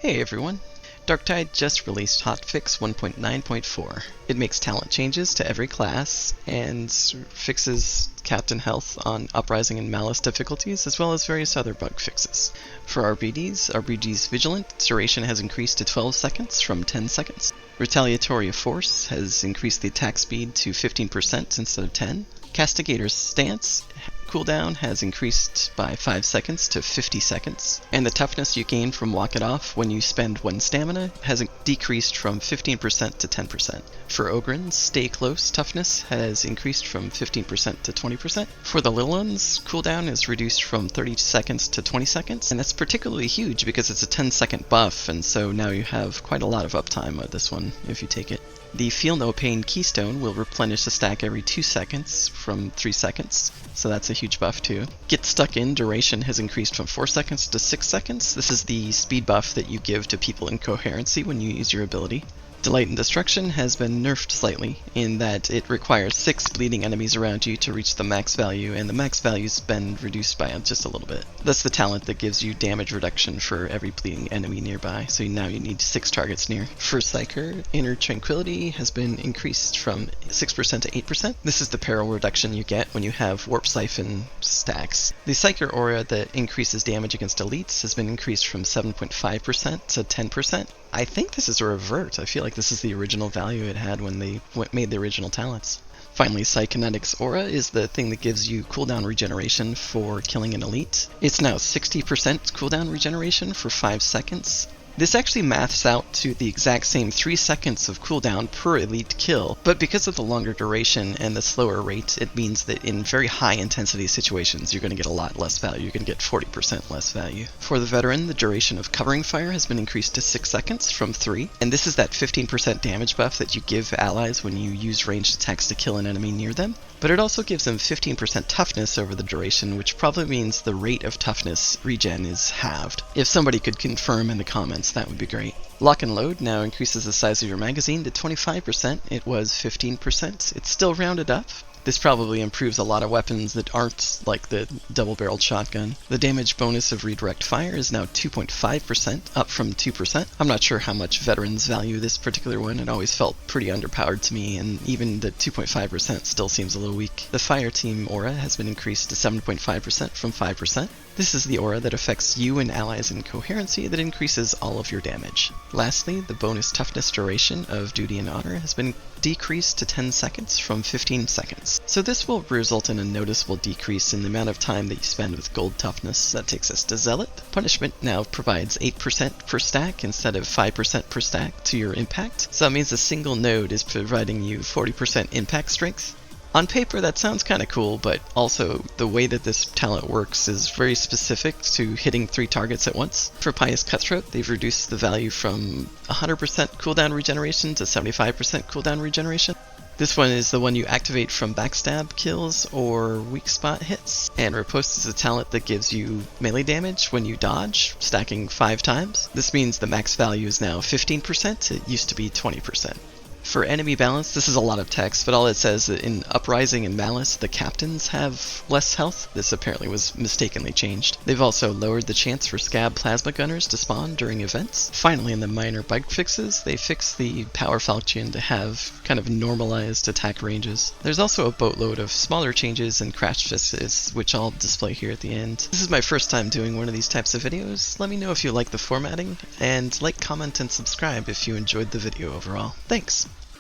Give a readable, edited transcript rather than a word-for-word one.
Hey everyone! Darktide just released hotfix 1.9.4. It makes talent changes to every class and fixes captain health on Uprising and Malice difficulties, as well as various other bug fixes. For Arbites Vigilant duration has increased to 12 seconds from 10 seconds. Retaliatory Force has increased the attack speed to 15% instead of 10. Castigator's Stance cooldown has increased by 5 seconds to 50 seconds, and the toughness you gain from Walk It Off when you spend 1 stamina has decreased from 15% to 10%. For Ogryn, Stay Close toughness has increased from 15% to 20%. For the little ones, cooldown is reduced from 30 seconds to 20 seconds, and that's particularly huge because it's a 10-second buff, and so now you have quite a lot of uptime with this one if you take it. The Feel No Pain Keystone will replenish the stack every 2 seconds from 3 seconds, so that's a huge buff too. Get Stuck In duration has increased from 4 seconds to 6 seconds. This is the speed buff that you give to people in Coherency when you use your ability. Delight in Destruction has been nerfed slightly, in that it requires 6 bleeding enemies around you to reach the max value, and the max value's been reduced by just a little bit. That's the talent that gives you damage reduction for every bleeding enemy nearby, so now you need 6 targets near. For Psyker, Inner Tranquility has been increased from 6% to 8%. This is the peril reduction you get when you have Warp Siphon stacks. The Psyker aura that increases damage against elites has been increased from 7.5% to 10%. I think this is a revert. I feel like this is the original value it had when they made the original talents. Finally, Psykinetic's Aura is the thing that gives you cooldown regeneration for killing an elite. It's now 60% cooldown regeneration for 5 seconds. This actually maths out to the exact same 3 seconds of cooldown per elite kill, but because of the longer duration and the slower rate, it means that in very high intensity situations you're going to get a lot less value. You're going to get 40% less value. For the veteran, the duration of covering fire has been increased to 6 seconds from 3, and this is that 15% damage buff that you give allies when you use ranged attacks to kill an enemy near them. But it also gives them 15% toughness over the duration, which probably means the rate of toughness regen is halved. If somebody could confirm in the comments, that would be great. Lock and Load now increases the size of your magazine to 25%. It was 15%. It's still rounded up. This probably improves a lot of weapons that aren't like the double-barreled shotgun. The damage bonus of redirect fire is now 2.5%, up from 2%. I'm not sure how much veterans value this particular one. It always felt pretty underpowered to me, and even the 2.5% still seems a little weak. The Fire Team aura has been increased to 7.5% from 5%. This is the aura that affects you and allies in Coherency that increases all of your damage. Lastly, the bonus toughness duration of Duty and Honor has been decreased to 10 seconds from 15 seconds. So this will result in a noticeable decrease in the amount of time that you spend with gold toughness. That takes us to Zealot. Punishment now provides 8% per stack instead of 5% per stack to your impact. So that means a single node is providing you 40% impact strength. On paper, that sounds kind of cool, but also the way that this talent works is very specific to hitting 3 targets at once. For Pious Cutthroat, they've reduced the value from 100% cooldown regeneration to 75% cooldown regeneration. This one is the one you activate from backstab kills or weak spot hits, and Riposte is a talent that gives you melee damage when you dodge, stacking 5 times. This means the max value is now 15%, it used to be 20%. For enemy balance, this is a lot of text, but all it says that in Uprising and Malice, the captains have less health. This apparently was mistakenly changed. They've also lowered the chance for scab plasma gunners to spawn during events. Finally, in the minor bug fixes, they fixed the Power Falchion to have kind of normalized attack ranges. There's also a boatload of smaller changes and crash fixes, which I'll display here at the end. This is my first time doing one of these types of videos. Let me know if you like the formatting, and like, comment, and subscribe if you enjoyed the video overall. Thanks!